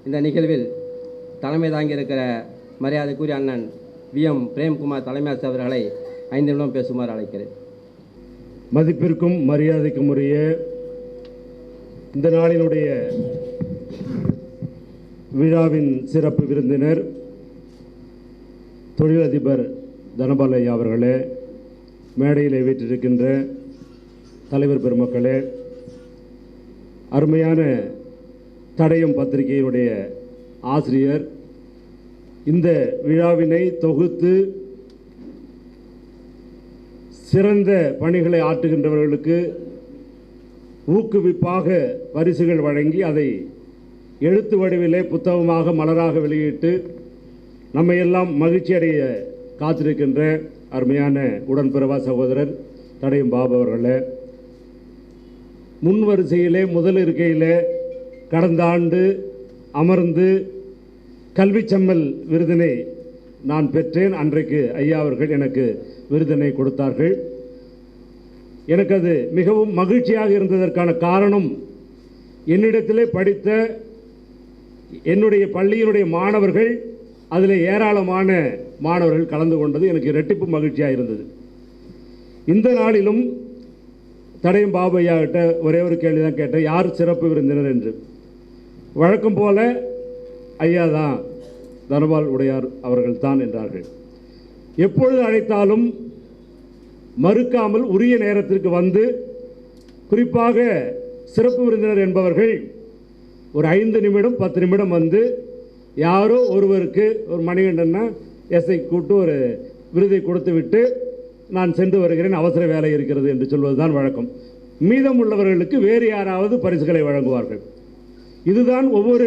இந்த நிகழ்வில் தலைமை தாங்கியிருக்கிற மரியாதைக்குரிய அண்ணன் VM பிரேம்குமார் தலைமையாசிரியர் அவர்களை 5 நிமிடம் பேசுமாறு அழைக்கிறேன். மதிப்பிற்கும் மரியாதைக்கும் உரிய இந்த நாளினுடைய விழாவின் சிறப்பு விருந்தினர் தொழிலதிபர் தனபாலையா அவர்களே, மேடையில் வீற்றிருக்கின்ற தலைவர் பெருமக்களே, அருமையான தடயம் பத்திரிகையினுடைய ஆசிரியர், இந்த விழாவினை தொகுத்து சிறந்த பணிகளை ஆற்றுகின்றவர்களுக்கு ஊக்குவிப்பாக பரிசுகள் வழங்கி அதை எழுத்து வடிவிலே புத்தகமாக மலராக வெளியிட்டு நம்மையெல்லாம் மகிழ்ச்சி அடைய காத்திருக்கின்ற அருமையான உடன்பிறவா சகோதரர் தடயம் பாபு அவர்களே, முன் வரிசையிலே முதல் இருக்கையிலே கடந்த ஆண்டு அமர்ந்து கல்வி செம்மல் விருதினை நான் பெற்றேன். அன்றைக்கு ஐயா அவர்கள் எனக்கு விருதினை கொடுத்தார்கள். எனக்கு அது மிகவும் மகிழ்ச்சியாக இருந்ததற்கான காரணம், என்னிடத்திலே படித்த என்னுடைய பள்ளியினுடைய மாணவர்கள், அதில் ஏராளமான மாணவர்கள் கலந்து கொண்டது எனக்கு இரட்டிப்பு மகிழ்ச்சியாக இருந்தது. இந்த நாளிலும் தடயம் பாபு ஐயா கிட்ட ஒரே ஒரு கேள்வி தான் கேட்டேன், யார் சிறப்பு விருந்தினர் என்று. வழக்கம் போல ஐயா தான், தனபால் உடையார் அவர்கள் தான் என்றார்கள். எப்பொழுது அழைத்தாலும் மறுக்காமல் உரிய நேரத்திற்கு வந்து, குறிப்பாக சிறப்பு விருந்தினர் என்பவர்கள் ஒரு 5 நிமிடம் 10 நிமிடம் வந்து யாரோ ஒருவருக்கு, ஒரு மணிகண்டன்னா எஸ்ஐ கூட்டு ஒரு விருதை கொடுத்து விட்டு நான் சென்று வருகிறேன், அவசர வேலை இருக்கிறது என்று சொல்வதுதான் வழக்கம். மீதம் உள்ளவர்களுக்கு வேறு யாராவது பரிசுகளை வழங்குவார்கள். இதுதான் ஒவ்வொரு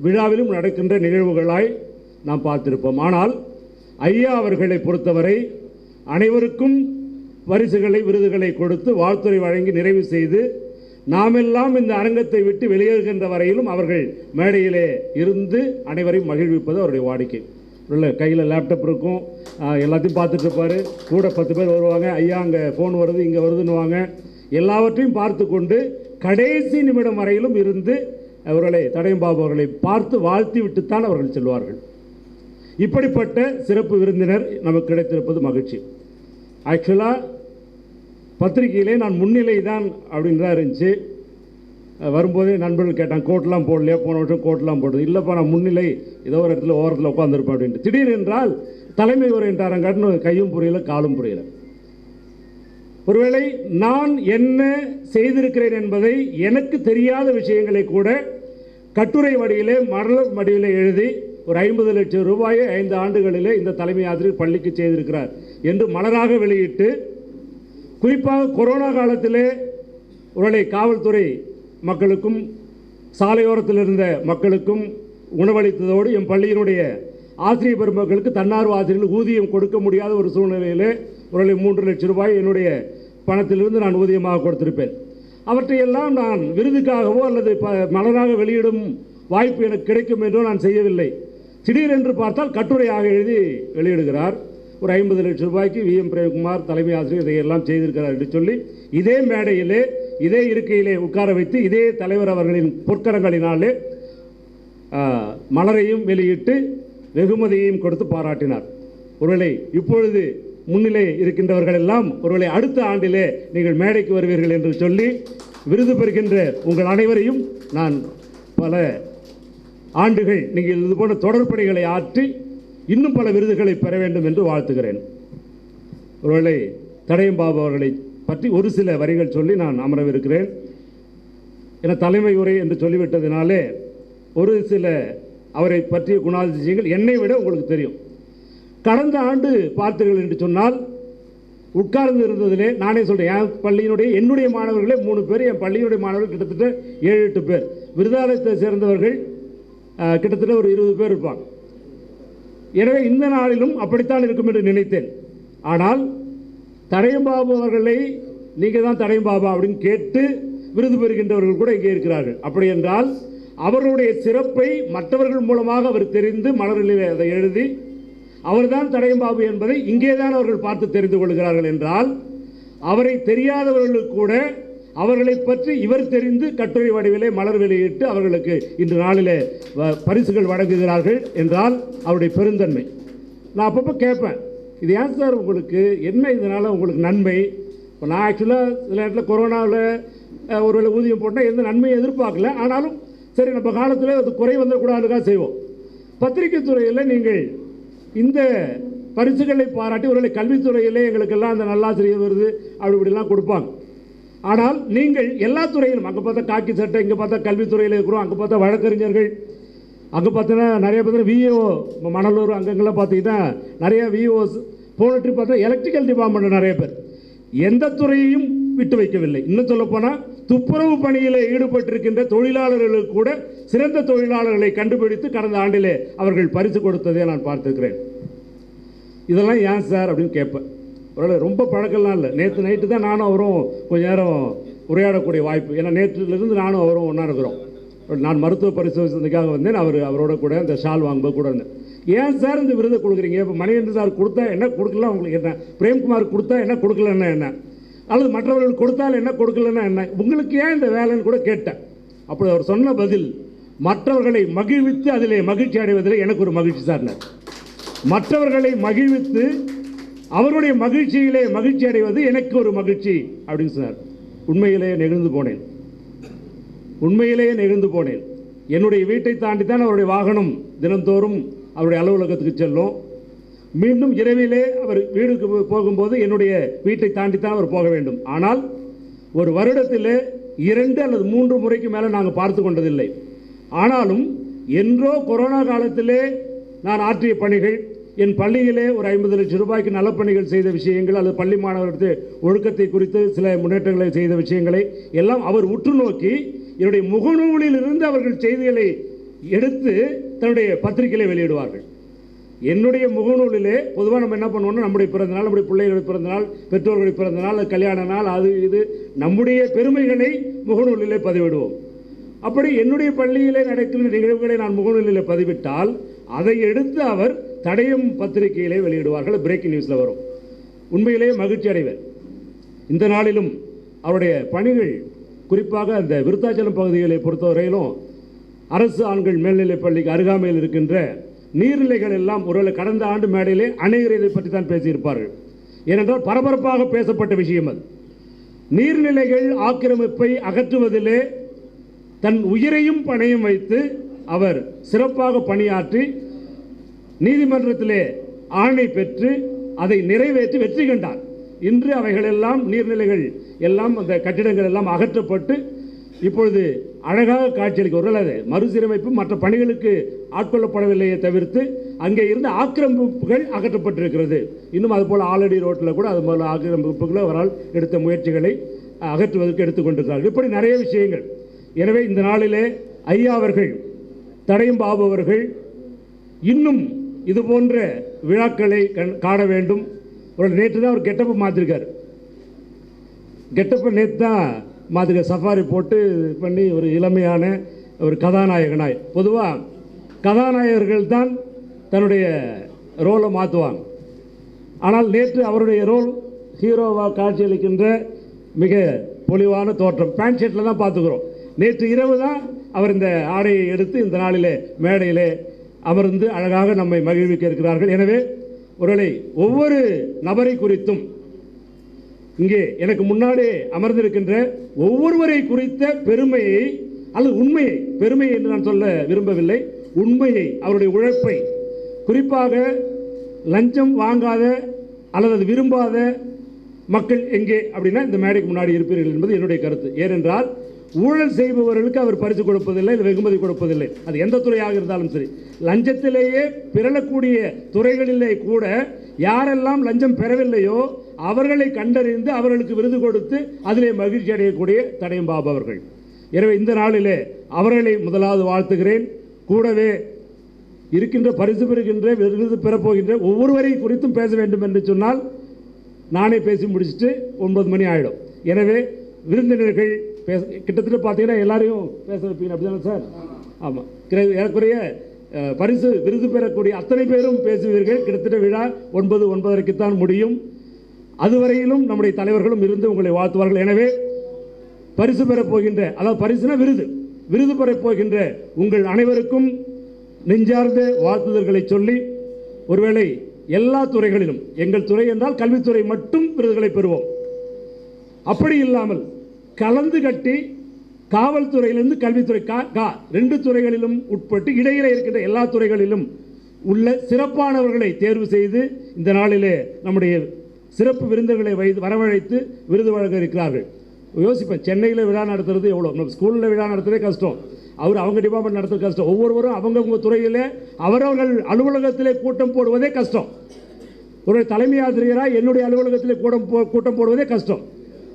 விழாவிலும் நடக்கின்ற நிகழ்வுகளாய் நாம் பார்த்திருப்போம். ஆனால் ஐயா அவர்களை பொறுத்தவரை அனைவருக்கும் பரிசுகளை விருதுகளை கொடுத்து வாழ்த்துறை வழங்கி நிறைவு செய்து நாமெல்லாம் இந்த அரங்கத்தை விட்டு வெளியேறுகின்ற வரையிலும் அவர்கள் மேடையிலே இருந்து அனைவரையும் மகிழ்விப்பது அவருடைய வாடிக்கை. இல்லை, கையில் லேப்டாப் இருக்கும், எல்லாத்தையும் பார்த்துட்டு இருப்பார். கூட 10 பேர் வருவாங்க, ஐயா அங்கே ஃபோன் வருது இங்கே வருதுன்னுவாங்க. எல்லாவற்றையும் பார்த்து கொண்டு கடைசி நிமிடம் வரையிலும் இருந்து அவர்களை, தடயம் பாபு அவர்களை பார்த்து வாழ்த்தி விட்டுத்தான் அவர்கள் செல்வார்கள். இப்படிப்பட்ட சிறப்பு விருந்தினர் நமக்கு கிடைத்திருப்பது மகிழ்ச்சி. ஆக்சுவலாக பத்திரிகையிலே நான் முன்னிலை தான் அப்படின்னு தான் இருந்துச்சு. வரும்போதே நண்பர்கள் கேட்டாங்க, கோட்டெலாம் போடலையா, போன வருஷம் கோட்டெலாம் போடுறது இல்லைப்பா, நான் முன்னிலை ஏதோ ஒரு இடத்துல ஓரத்தில் உட்காந்துருப்பேன் அப்படின்ட்டு. திடீர் என்றால் தலைமை உரையின்றாரங்காட்டுன்னு கையும் புரியல காலும் புரியல. ஒருவேளை நான் என்ன செய்திருக்கிறேன் என்பதை எனக்கு தெரியாத விஷயங்களை கூட கட்டுரை வடிவிலே மலர் வடிவிலே எழுதி ஒரு 50 லட்சம் ரூபாயை 5 ஆண்டுகளிலே இந்த தலைமை ஆசிரியர் பள்ளிக்கு செய்திருக்கிறார் என்று மலராக வெளியிட்டு, குறிப்பாக கொரோனா காலத்திலே ஒருவேளை காவல்துறை மக்களுக்கும் சாலையோரத்தில் இருந்த மக்களுக்கும் உணவளித்ததோடு என் பள்ளியினுடைய ஆசிரியர் பெருமக்களுக்கு தன்னார்வ ஆசிரியர்கள் ஊதியம் கொடுக்க முடியாத ஒரு சூழ்நிலையிலே ஒருவேளை 3 லட்சம் ரூபாய் என்னுடைய பணத்திலிருந்து நான் ஊதியமாக கொடுத்திருப்பேன். அவற்றையெல்லாம் நான் விருதுக்காகவோ அல்லது மலராக வெளியிடும் வாய்ப்பு எனக்கு கிடைக்கும் என்றோ நான் செய்யவில்லை. திடீரென்று பார்த்தால் கட்டுரையாக எழுதி வெளியிடுகிறார். ஒரு 50 லட்சம் ரூபாய்க்கு VM பிரேம்குமார் தலைமை ஆசிரியர் இதையெல்லாம் செய்திருக்கிறார் என்று சொல்லி இதே மேடையிலே இதே இருக்கையிலே உட்கார வைத்து இதே தலைவர் அவர்களின் பொற்கரங்களினாலே மலரையும் வெளியிட்டு வெகுமதியையும் கொடுத்து பாராட்டினார். ஒருவேளை இப்பொழுது முன்னிலை இருக்கின்றவர்கள் எல்லாம் ஒருவேளை அடுத்த ஆண்டிலே நீங்கள் மேடைக்கு வருவீர்கள் என்று சொல்லி விருது பெறுகின்ற உங்கள் அனைவரையும் நான் பல ஆண்டுகள் நீங்கள் இது போன்ற தொடர்பணிகளை ஆற்றி இன்னும் பல விருதுகளை பெற வேண்டும் என்று வாழ்த்துகிறேன். ஒருவேளை தடயம் பாபு அவர்களை பற்றி ஒரு சில வரிகள் சொல்லி நான் அமரவிருக்கிறேன். என தலைமை உரை என்று சொல்லிவிட்டதினாலே ஒரு சில அவரை பற்றிய குணாதிசயங்கள் என்னை விட உங்களுக்கு தெரியும். கடந்த ஆண்டு பார்த்தீர்கள் என்று சொன்னால் உட்கார்ந்து இருந்ததிலே நானே சொல்கிறேன், என் பள்ளியினுடைய என்னுடைய மாணவர்களே 3 பேர், என் பள்ளியினுடைய மாணவர்கள் கிட்டத்தட்ட 7-8 பேர், விருதாலயத்தை சேர்ந்தவர்கள் கிட்டத்தட்ட ஒரு 20 பேர் இருப்பாங்க. எனவே இந்த நாளிலும் அப்படித்தான் இருக்கும் என்று நினைத்தேன். ஆனால் தடயம் பாபு அவர்களை நீங்கள் தான் தடயம் பாபா அப்படின்னு கேட்டு விருது பெறுகின்றவர்கள் கூட இங்கே இருக்கிறார்கள். அப்படி என்றால் அவர்களுடைய சிறப்பை மற்றவர்கள் மூலமாக அவர் தெரிந்து மலரில் அதை எழுதி அவர்தான் தடயம் பாபு என்பதை இங்கே தான் அவர்கள் பார்த்து தெரிந்து கொள்கிறார்கள் என்றால், அவரை தெரியாதவர்களுக்கு கூட அவர்களை பற்றி இவர் தெரிந்து கட்டுரை வடிவிலே மலர் வெளியிட்டு அவர்களுக்கு இன்று நாளிலே பரிசுகள் வழங்குகிறார்கள் என்றால் அவருடைய பெருந்தன்மை. நான் அப்பப்போ கேட்பேன், இது ஏன் சார் உங்களுக்கு என்ன, இதனால் உங்களுக்கு நன்மை? இப்போ நான் ஆக்சுவலாக சில நேரத்தில் கொரோனாவில் ஒருவேளை ஊதியம் போட்டால் எந்த நன்மையை எதிர்பார்க்கல, ஆனாலும் சரி நம்ம காலத்தில் அது குறை வந்துடக்கூடாதுக்காக செய்வோம். பத்திரிகை துறையில் நீங்கள் இந்த பரிசுகளை பாராட்டி ஒருவேளை கல்வித்துறையிலே எங்களுக்கெல்லாம் அந்த நல்லாசிரியர் விருது அப்படி இப்படிலாம் கொடுப்பாங்க. ஆனால் நீங்கள் எல்லா துறையிலும், அங்கே பார்த்தா காக்கி சட்டை, இங்கே பார்த்தா கல்வித்துறையில் இருக்கிறோம், அங்கே பார்த்தா வழக்கறிஞர்கள், அங்கே பார்த்தீங்கன்னா நிறைய பேர் விஏஓ, மணலூர் அங்கங்கெல்லாம் பார்த்தீங்கன்னா நிறைய விஓஸ், போன ட்ரிப் பார்த்தா எலக்ட்ரிக்கல் டிபார்ட்மெண்ட் நிறைய பேர், எந்த துறையையும் விட்டு வைக்கவில்லை. இன்னும் சொல்லப்போனால் துப்புரவு பணியில் ஈடுபட்டிருக்கின்ற தொழிலாளர்களுக்கு கூட சிறந்த தொழிலாளர்களை கண்டுபிடித்து கடந்த ஆண்டிலே அவர்கள் பரிசு கொடுத்ததை நான் பார்த்துக்கிறேன். இதெல்லாம் ஏன் சார் அப்படின்னு கேட்பேன். ஒரு ரொம்ப பழக்கம்லாம் இல்லை, நேற்று நைட்டு தான் நானும் அவரும் கொஞ்ச நேரம் உரையாடக்கூடிய வாய்ப்பு. ஏன்னா நேற்றிலிருந்து நானும் அவரும் ஒன்றா இருக்கிறோம். நான் மருத்துவ பரிசோதனைக்காக வந்தேன், அவரோட கூட இந்த ஷால் வாங்கும்போது கூட இருந்தேன். ஏன் சார் இந்த விருதை கொடுக்குறீங்க? இப்போ மணிகண்டன் சார் கொடுத்தா என்ன, கொடுக்கலாம் உங்களுக்கு என்ன, பிரேம்குமார் கொடுத்தா என்ன, கொடுக்கலன்னா என்ன, அல்லது மற்றவர்கள் கொடுத்தால் என்ன, கொடுக்கலன்னா என்ன, உங்களுக்கு ஏன் இந்த வேலைன்னு கூட கேட்டேன். அப்படி அவர் சொன்ன பதில், மற்றவர்களை மகிழ்வித்து அதிலே மகிழ்ச்சி அடைவதில் எனக்கு ஒரு மகிழ்ச்சி சார். மற்றவர்களை மகிழ்வித்து அவருடைய மகிழ்ச்சியிலே மகிழ்ச்சி அடைவது எனக்கு ஒரு மகிழ்ச்சி அப்படின்னு சொன்னார். உண்மையிலேயே நெகிழ்ந்து போனேன், உண்மையிலேயே நெகிழ்ந்து போனேன். என்னுடைய வீட்டை தாண்டித்தான் அவருடைய வாகனம் தினந்தோறும் அவருடைய அலுவலகத்துக்கு செல்லும். மீண்டும் இரவிலே அவர் வீடுக்கு போகும்போது என்னுடைய வீட்டை தாண்டித்தான் அவர் போக வேண்டும். ஆனால் ஒரு வருடத்திலே 2 அல்லது 3 முறைக்கு மேலே நாங்கள் பார்த்து கொண்டதில்லை. ஆனாலும் என்றோ கொரோனா காலத்திலே நான் ஆற்றிய பணிகள், என் பள்ளியிலே ஒரு 50 லட்சம் ரூபாய்க்கு நலப்பணிகள் செய்த விஷயங்கள், அல்லது பள்ளி மாணவர்களுக்கு ஒழுக்கத்தை குறித்து சில முன்னேற்றங்களை செய்த விஷயங்களை எல்லாம் அவர் உற்று நோக்கி என்னுடைய முகநூலில் இருந்து அவர்கள் செய்திகளை எடுத்து தன்னுடைய பத்திரிகையிலே வெளியிடுவார்கள். என்னுடைய முகநூலிலே பொதுவாக நம்ம என்ன பண்ணுவோம்னா, நம்முடைய பிறந்தநாள், நம்முடைய பிள்ளைகளுடைய பிறந்தநாள், பெற்றோர்களுடைய பிறந்தநாள், கல்யாண நாள், அது இது நம்முடைய பெருமைகளை முகநூலிலே பதிவிடுவோம். அப்படி என்னுடைய பள்ளியிலே நடக்கின்ற நிகழ்வுகளை நான் முகநூலிலே பதிவிட்டால் அதை எடுத்து அவர் தடயம் பத்திரிகையிலே வெளியிடுவார்கள், பிரேக்கிங் நியூஸில் வரும். உண்மையிலேயே மகிழ்ச்சி அடைவர். இந்த நாளிலும் அவருடைய பணிகள், குறிப்பாக அந்த விருத்தாச்சலம் பகுதிகளை பொறுத்தவரையிலும் அரசு ஆண்கள் மேல்நிலைப் பள்ளிக்கு அருகாமையில் இருக்கின்ற நீர்நிலைகள் எல்லாம் ஒருவேளை கடந்த ஆண்டு மேடையிலே அணைகளை பற்றி தான் பேசியிருப்பார்கள். ஏனென்றால் பரபரப்பாக பேசப்பட்ட விஷயம் அது. நீர்நிலைகள் ஆக்கிரமிப்பை அகற்றுவதிலே தன் உயிரையும் பணையும் வைத்து அவர் சிறப்பாக பணியாற்றி நீதிமன்றத்திலே ஆணை பெற்று அதை நிறைவேற்றி வெற்றி கண்டார். இன்று அவைகளெல்லாம், நீர்நிலைகள் எல்லாம், அந்த கட்டிடங்கள் எல்லாம் அகற்றப்பட்டு இப்பொழுது அழகாக காட்சியளிக்க, ஒருவேளை மறுசீரமைப்பு மற்ற பணிகளுக்கு ஆட்கொள்ளப்படவில்லையே தவிர்த்து அங்கே இருந்த ஆக்கிரமிப்புகள் அகற்றப்பட்டிருக்கிறது. இன்னும் அதுபோல் ஆலடி ரோட்டில் கூட அது போல ஆக்கிரமிப்புகளை அவரால் எடுத்த முயற்சிகளை அகற்றுவதற்கு எடுத்துக்கொண்டிருக்கிறார்கள். இப்படி நிறைய விஷயங்கள். எனவே இந்த நாளிலே ஐயா அவர்கள், தடயம் பாபு அவர்கள் இன்னும் இது போன்ற விழாக்களை காண வேண்டும். ஒரு நேற்று தான் ஒரு கெட்டப்பை மாற்றிருக்கார். கெட்டப்பை நேற்று தான் மாற்றிருக்கார், சஃபாரி போட்டு பண்ணி ஒரு இளமையான ஒரு கதாநாயகனாய். பொதுவாக கதாநாயகர்கள் தான் தன்னுடைய ரோலை மாற்றுவாங்க. ஆனால் நேற்று அவருடைய ரோல் ஹீரோவாக காட்சியளிக்கின்ற மிக பொலிவான தோற்றம். பேண்ட் ஷர்ட்டில் தான் பார்த்துக்கிறோம். நேற்று இரவு தான் அவர் இந்த ஆடையை எடுத்து இந்த நாளிலே மேடையிலே அமர்ந்து அழகாக நம்மை மகிழ்விக்க இருக்கிறார்கள். எனவே ஒருவேளை ஒவ்வொரு நபரை குறித்தும் இங்கே எனக்கு முன்னாடி அமர்ந்திருக்கின்ற ஒவ்வொருவரை குறித்த பெருமையை அல்லது உண்மையை, பெருமை என்று நான் சொல்ல விரும்பவில்லை, உண்மையை, அவருடைய உழைப்பை, குறிப்பாக லஞ்சம் வாங்காத அல்லது அது விரும்பாத மக்கள் எங்கே அப்படின்னா இந்த மேடைக்கு முன்னாடி இருப்பீர்கள் என்பது என்னுடைய கருத்து. ஏனென்றால் ஊழல் செய்பவர்களுக்கு அவர் பரிசு கொடுப்பதில்லை, வெகுமதி கொடுப்பதில்லை. அது எந்த துறையாக இருந்தாலும் சரி. லஞ்சத்திலேயே பிறழக்கூடிய துறைகளிலே கூட யாரெல்லாம் லஞ்சம் பெறவில்லையோ அவர்களை கண்டறிந்து அவர்களுக்கு விருது கொடுத்து அதிலே மகிழ்ச்சி அடையக்கூடிய தடயம் பாபு அவர்கள். எனவே இந்த நாளிலே அவர்களை முதலாவது வாழ்த்துகிறேன். கூடவே இருக்கின்ற பரிசு பெறுகின்ற, விருது பெறப்போகின்ற ஒவ்வொருவரை குறித்தும் பேச வேண்டும் என்று சொன்னால் நானே பேசி முடிச்சுட்டு 9 மணி ஆகிடும். எனவே விருந்தினர்கள் கிட்டத்தட்ட பார்த்தீங்கன்னா எல்லாரையும் பேச வைப்பீங்க, அப்படிதானே சார்? ஆமாம், ஏறக்குறைய பரிசு விருது பெறக்கூடிய அத்தனை பேரும் பேசுவீர்கள். கிட்டத்தட்ட விழா 9:30க்குத்தான் முடியும். அதுவரையிலும் நம்முடைய தலைவர்களும் இருந்து உங்களை வாழ்த்துவார்கள். எனவே பரிசு பெறப் போகின்ற, அதாவது பரிசுனா விருது பெறப் போகின்ற உங்கள் அனைவருக்கும் நெஞ்சார்ந்த வாழ்த்துதல்களை சொல்லி, ஒருவேளை எல்லா துறைகளிலும், எங்கள் துறை என்றால் கல்வித்துறை மட்டும் விருதுகளை பெறுவோம். அப்படி இல்லாமல் கலந்து கட்டி காவல்துறையிலிருந்து கல்வித்துறை 2 துறைகளிலும் உட்பட்டு இடையிலே இருக்கின்ற எல்லா துறைகளிலும் உள்ள சிறப்பானவர்களை தேர்வு செய்து இந்த நாளிலே நம்முடைய சிறப்பு விருந்துகளை வரவழைத்து விருது வழங்க இருக்கிறார்கள். யோசிப்பேன், சென்னையில் விழா நடத்துறது எவ்வளோ, நம்ம ஸ்கூலில் விழா நடத்துறதே கஷ்டம், அவங்க டிபார்ட்மெண்ட் நடத்துறது கஷ்டம். ஒவ்வொருவரும் அவங்கவுங்க துறையில் அவரவர்கள் அலுவலகத்திலே கூட்டம் போடுவதே கஷ்டம். ஒரு தலைமை ஆசிரியராக என்னுடைய அலுவலகத்திலே கூட்டம் போடுவதே கஷ்டம்.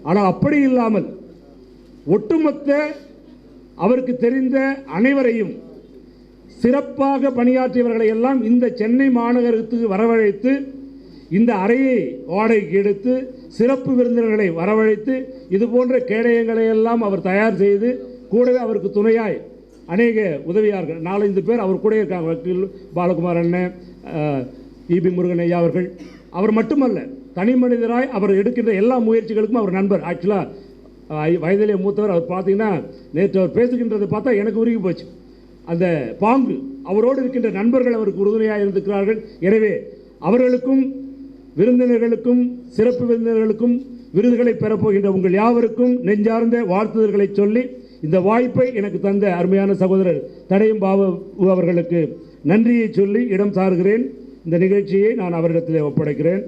ஆனால் அப்படி இல்லாமல் ஒட்டுமொத்த அவருக்கு தெரிந்த அனைவரையும் சிறப்பாக பணியாற்றியவர்களை எல்லாம் இந்த சென்னை மாநகரத்துக்கு வரவழைத்து இந்த அறையை வாடகைக்கு எடுத்து சிறப்பு விருந்தினர்களை வரவழைத்து இது போன்ற கேடயங்களை எல்லாம் அவர் தயார் செய்து, கூடவே அவருக்கு துணையாய் அநேக உதவியார்கள் 4-5 பேர் அவர் கூட இருக்காங்க. வக்கீல் பாலகுமார் அண்ணன், இபி முருகன் ஐயா அவர்கள். அவர் மட்டுமல்ல, தனி மனிதராய் அவர் எடுக்கின்ற எல்லா முயற்சிகளுக்கும் அவர் நண்பர். ஆக்சுவலாக வயதிலே மூத்தவர். அவர் பார்த்தீங்கன்னா நேற்று அவர் பேசுகின்றதை பார்த்தா எனக்கு உருகி போச்சு. அந்த பாங்கு, அவரோடு இருக்கின்ற நண்பர்கள் அவருக்கு உறுதுணையாக இருந்திருக்கிறார்கள். எனவே அவர்களுக்கும் விருந்தினர்களுக்கும் சிறப்பு விருந்தினர்களுக்கும் விருதுகளை பெறப்போகின்ற உங்கள் யாவருக்கும் நெஞ்சார்ந்த வாழ்த்துதல்களை சொல்லி, இந்த வாய்ப்பை எனக்கு தந்த அருமையான சகோதரர் தடயம் பாபு அவர்களுக்கு நன்றியை சொல்லி இடம் சாருகிறேன். இந்த நிகழ்ச்சியை நான் அவரிடத்தில் ஒப்படைக்கிறேன்.